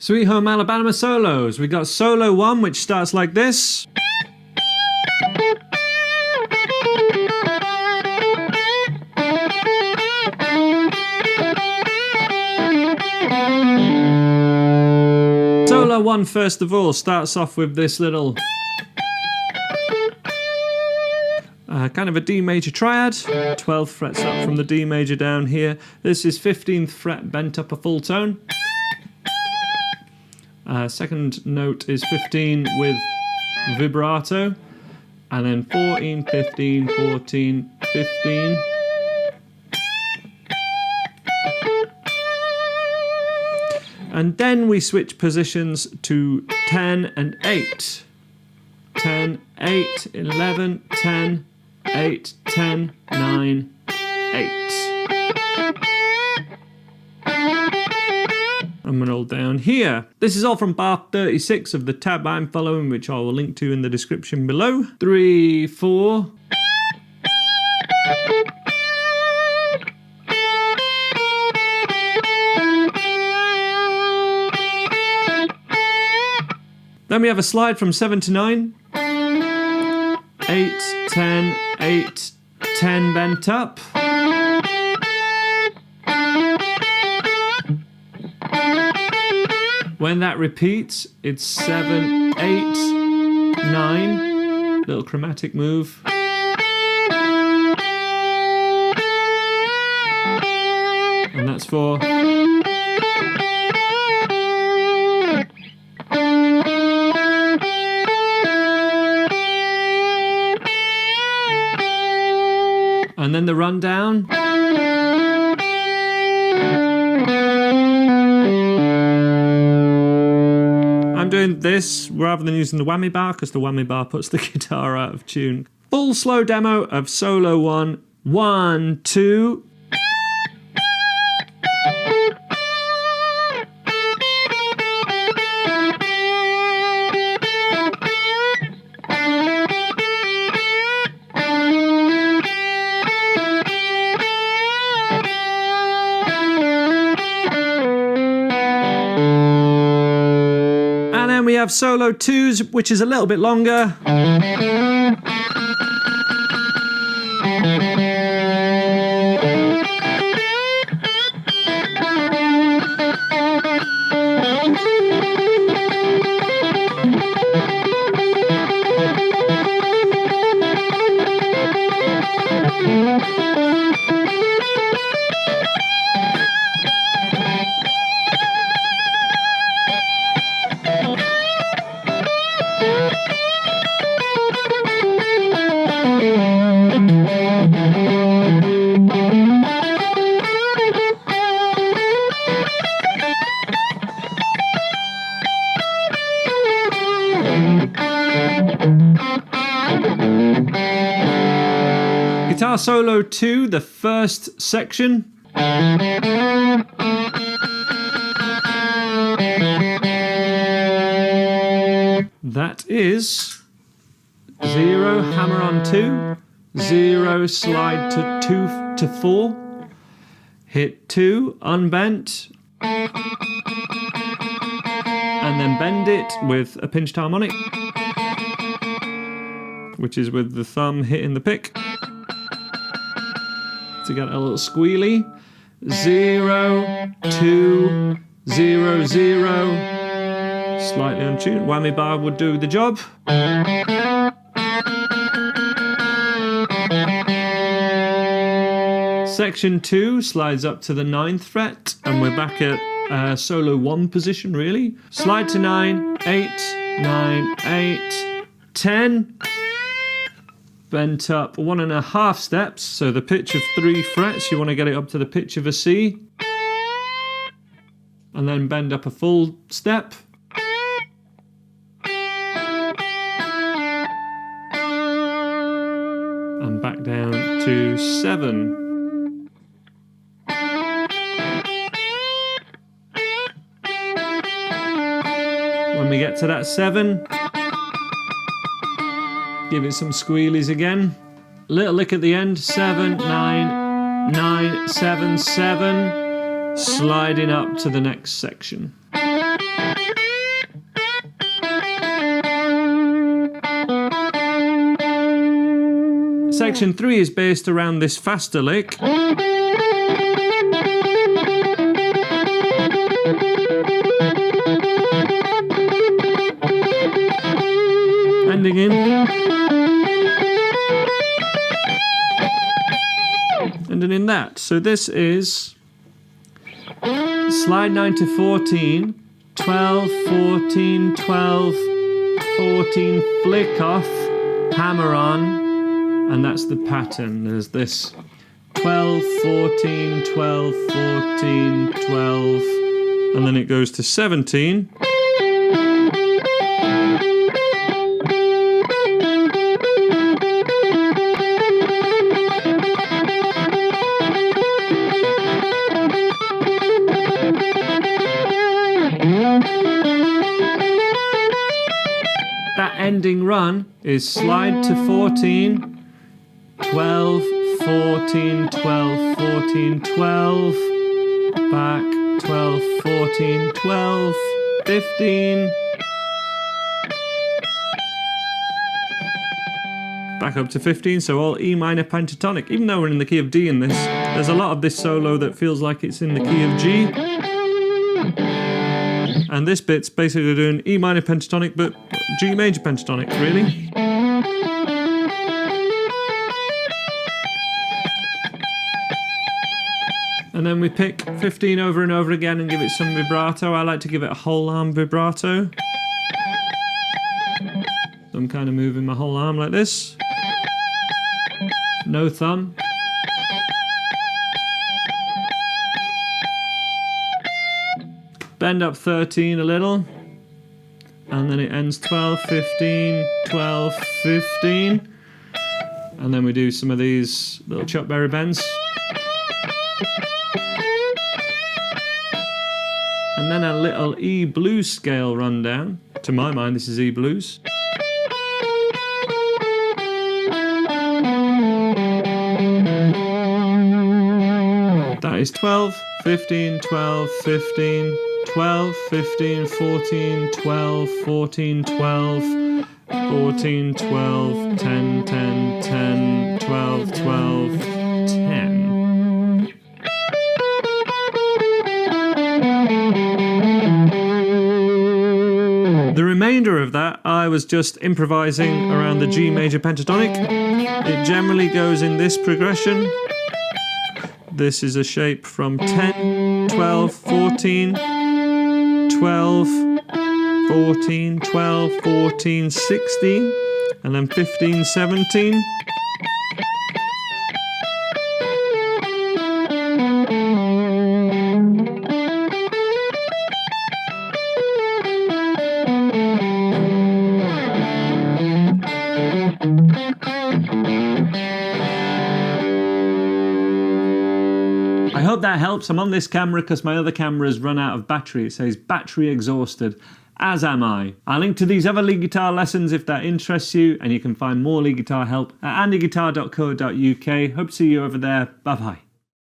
Sweet Home Alabama solos. We got solo 1, which starts like this. Solo 1, first of all, starts off with this little kind of a D major triad, 12 frets up from the D major down here. This is 15th fret bent up a full tone. Second note is 15 with vibrato, and then 14, 15, 14, 15. And then we switch positions to 10 and 8. 10, 8, 11, 10, 8, 10, 9, 8. I'm going to hold down here. This is all from bar 36 of the tab I'm following, which I will link to in the description below. 3, 4. Then we have a slide from 7 to 9. 8, 10, 8, 10 bent up. When that repeats, it's 7, 8, 9. Little chromatic move. And that's for... And then the rundown. I'm doing this rather than using the whammy bar because the whammy bar puts the guitar out of tune. Full slow demo of solo 1. 1, 2. We have solo 2s, which is a little bit longer. Guitar solo 2, the first section. That is 0, hammer on 2, 0, slide to 2 to 4, hit 2, unbent, and then bend it with a pinched harmonic, which is with the thumb hitting the pick. To get a little squealy. 0, 2, 0, 0. Slightly untuned. Whammy bar would do the job. Section 2 slides up to the 9th fret, and we're back at solo 1 position, really. Slide to 9, 8, 9, 8, 10. Bent up 1.5 steps, so the pitch of 3 frets, you want to get it up to the pitch of a C. And then bend up a full step. And back down to 7. When we get to that 7, give it some squealies again. Little lick at the end. 7, 9, 9, 7, 7. Sliding up to the next section. Section 3 is based around this faster lick. Ending in. Ending in that. So this is slide 9 to 14, 12, 14, 12, 14, flick off, hammer on, and that's the pattern. There's this 12, 14, 12, 14, 12, and then it goes to 17. That ending run is slide to 14, 12, 14, 12, 14, 12, back, 12, 14, 12, 15, back up to 15, so all E minor pentatonic. Even though we're in the key of D in this, there's a lot of this solo that feels like it's in the key of G. And this bit's basically doing E minor pentatonic, but G major pentatonic, really. And then we pick 15 over and over again and give it some vibrato. I like to give it a whole arm vibrato. So I'm kind of moving my whole arm like this. No thumb. Bend up 13 a little, and then it ends 12, 15, 12, 15, and then we do some of these little chop berry bends. And then a little E blues scale rundown. To my mind, this is E blues. That is 12, 15, 12, 15, 12, 15, 14, 12, 14, 12, 14, 12, 10, 10, 10, 12, 12, 10. The remainder of that, I was just improvising around the G major pentatonic. It generally goes in this progression. This is a shape from 10, 12, 14, 12, 14, 12, 14, 16, and then 15, 17. I hope that helps. I'm on this camera because my other camera's run out of battery. It says battery exhausted, as am I. I'll link to these other lead guitar lessons if that interests you, and you can find more lead guitar help at andyguitar.co.uk. Hope to see you over there. Bye bye.